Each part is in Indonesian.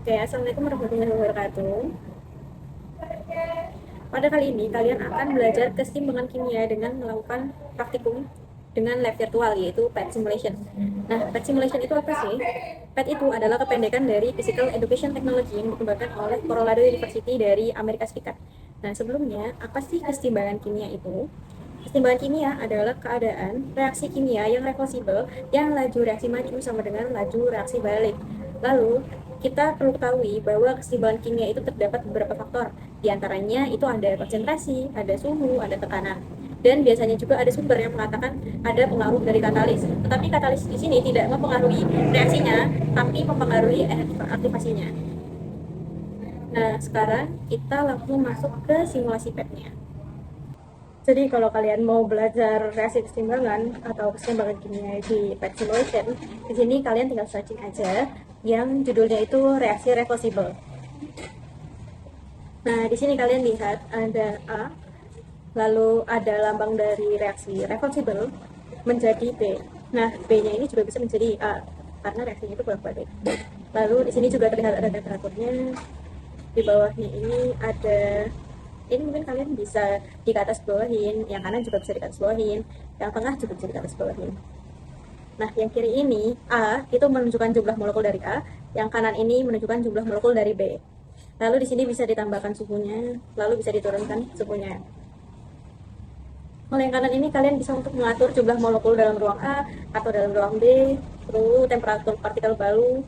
Oke, Assalamualaikum warahmatullahi wabarakatuh. Pada kali ini, kalian akan belajar keseimbangan kimia dengan melakukan praktikum dengan lab virtual, yaitu PET Simulation. Nah, PET Simulation itu apa sih? PET itu adalah kependekan dari Physical Education Technology yang dikembangkan oleh Colorado University dari Amerika Serikat. Nah, sebelumnya, apa sih keseimbangan kimia itu? Keseimbangan kimia adalah keadaan reaksi kimia yang reversibel yang laju reaksi maju sama dengan laju reaksi balik. Lalu, kita perlu ketahui bahwa keseimbangan kimia itu terdapat beberapa faktor. Di antaranya itu ada konsentrasi, ada suhu, ada tekanan. Dan biasanya juga ada sumber yang mengatakan ada pengaruh dari katalis. Tetapi katalis di sini tidak mempengaruhi reaksinya, tapi mempengaruhi energi aktivasinya. Nah, sekarang kita langsung masuk ke simulasi PET-nya. Jadi kalau kalian mau belajar reaksi keseimbangan atau keseimbangan kimia di PET Simulation, di sini kalian tinggal searching aja yang judulnya itu reaksi reversible. Nah, di sini kalian lihat ada A, lalu ada lambang dari reaksi reversible menjadi B. Nah, B-nya ini juga bisa menjadi A karena reaksinya itu bolak-balik. Lalu di sini juga terlihat ada temperaturnya. Di bawahnya ini ada, ini mungkin kalian bisa di atas bawahin, yang kanan juga bisa di atas bawahin, yang tengah juga bisa di atas bawahin. Nah, yang kiri ini A itu menunjukkan jumlah molekul dari A, yang kanan ini menunjukkan jumlah molekul dari B. Lalu di sini bisa ditambahkan suhunya, lalu bisa diturunkan suhunya. Kalau yang kanan ini kalian bisa untuk mengatur jumlah molekul dalam ruang A atau dalam ruang B, lalu temperatur partikel balu.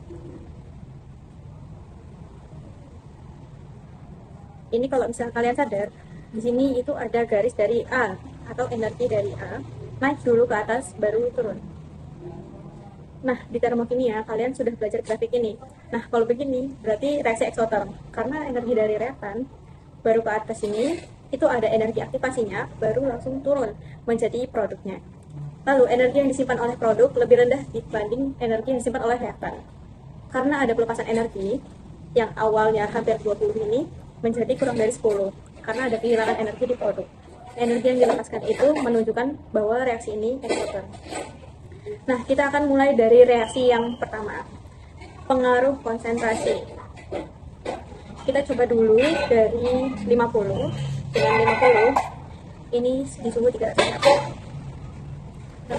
Ini kalau misalnya kalian sadar, di sini itu ada garis dari A atau energi dari A naik dulu ke atas baru turun. Nah, di termokimia kalian sudah belajar grafik ini. Nah, kalau begini berarti reaksi eksoterm, karena energi dari reaktan baru ke atas ini itu ada energi aktivasinya, baru langsung turun menjadi produknya. Lalu energi yang disimpan oleh produk lebih rendah dibanding energi yang disimpan oleh reaktan. Karena ada pelepasan energi yang awalnya hampir 20 ini menjadi kurang dari 10 karena ada kehilangan energi di produk. Energi yang dilepaskan itu menunjukkan bahwa reaksi ini eksoterm. Nah, kita akan mulai dari reaksi yang pertama, pengaruh konsentrasi. Kita coba dulu dari 50 dengan 50 ini di suhu 300 derajat. Nah,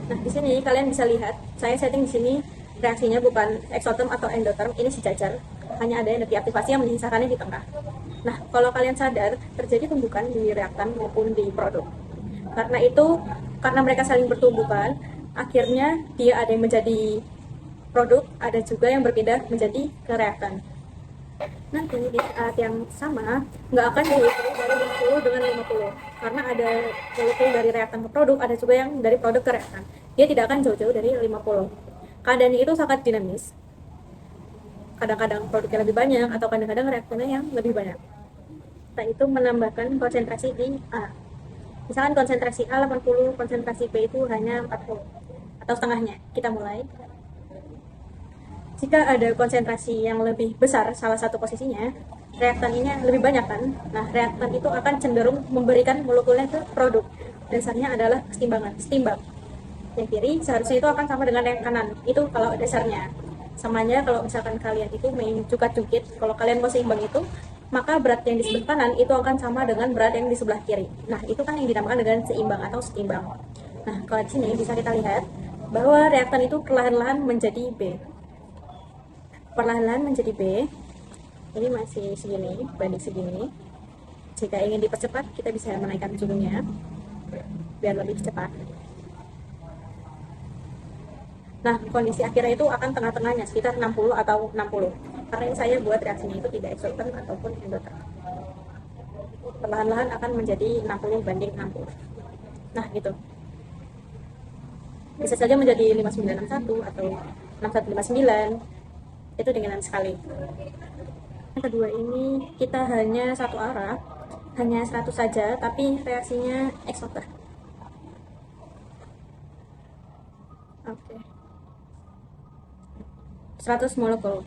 nah, di sini kalian bisa lihat, saya setting di sini reaksinya bukan eksoterm atau endoterm, ini sejajar. Hanya ada energi aktivasi yang menyisakannya di tengah. Nah, kalau kalian sadar, terjadi tumbukan di reaktan maupun di produk. Karena itu, karena mereka saling bertumbukan, akhirnya dia ada yang menjadi produk, ada juga yang berpindah menjadi ke reaktan. Nanti di saat yang sama, nggak akan jauh-jauh dari 50 dengan 50. Karena ada molekul dari reaktan ke produk, ada juga yang dari produk ke reaktan. Dia tidak akan jauh-jauh dari 50. Keadaannya itu sangat dinamis. Kadang-kadang produknya lebih banyak, atau kadang-kadang reaktannya yang lebih banyak. Nah, itu menambahkan konsentrasi di A. Misalkan konsentrasi A 80, konsentrasi B itu hanya 40 atau setengahnya. Kita mulai. Jika ada konsentrasi yang lebih besar salah satu posisinya, reaktan ini lebih banyak kan? Nah, reaktan itu akan cenderung memberikan molekulnya ke produk. Dasarnya adalah keseimbangan, setimbang. Yang kiri seharusnya itu akan sama dengan yang kanan. Itu kalau dasarnya. Samanya kalau misalkan kalian itu main cukat-cukit, kalau kalian mau seimbang itu, maka berat yang di sebelah kanan itu akan sama dengan berat yang di sebelah kiri. Nah, itu kan yang dinamakan dengan seimbang atau setimbang. Nah, kalau di sini bisa kita lihat bahwa reaktan itu perlahan-lahan menjadi B. Perlahan-lahan menjadi B. Ini masih segini, banding segini. Jika ingin dipercepat, kita bisa menaikkan suhunya biar lebih cepat. Nah, kondisi akhirnya itu akan tengah-tengahnya, sekitar 60 atau 60. Karena ini saya buat reaksinya itu tidak eksoterm ataupun endoterm. Perlahan-lahan akan menjadi 60 banding 60. Nah, gitu. Bisa saja menjadi 5961 atau 6159. Itu ringan sekali. Yang kedua ini kita hanya satu arah, hanya 100 saja, tapi reaksinya eksoterm. Oke. 100 molekul.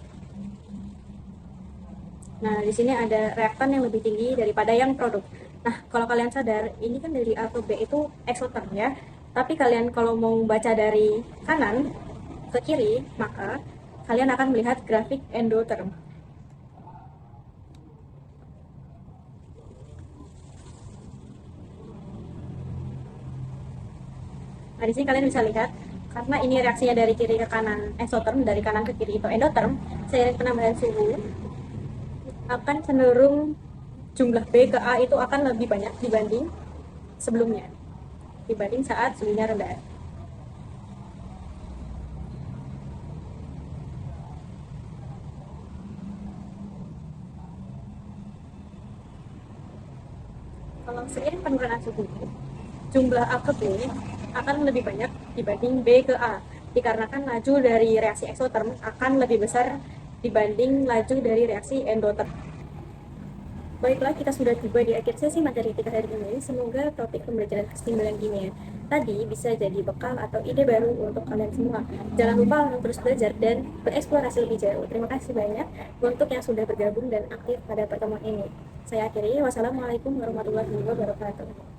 Nah, di sini ada reaktan yang lebih tinggi daripada yang produk. Nah, kalau kalian sadar, ini kan dari A ke B itu eksoterm ya. Tapi kalian kalau mau baca dari kanan ke kiri, maka kalian akan melihat grafik endotherm. Nah, di sini kalian bisa lihat, karena ini reaksinya dari kiri ke kanan, exotherm, dari kanan ke kiri itu endotherm, seiring penambahan suhu, akan cenderung jumlah B ke A itu akan lebih banyak dibanding sebelumnya, dibanding saat suhunya rendah. Kalau seiring penurunan suhu, jumlah A ke B akan lebih banyak dibanding B ke A, dikarenakan laju dari reaksi exotherm akan lebih besar dibanding laju dari reaksi endotherm. Baiklah, kita sudah tiba di akhir sesi materi kita hari ini. Semoga topik pembelajaran kesimpulan kimia tadi bisa jadi bekal atau ide baru untuk kalian semua. Jangan lupa untuk terus belajar dan bereksplorasi lebih jauh. Terima kasih banyak untuk yang sudah bergabung dan aktif pada pertemuan ini. Saya akhiri. Wassalamualaikum warahmatullahi wabarakatuh.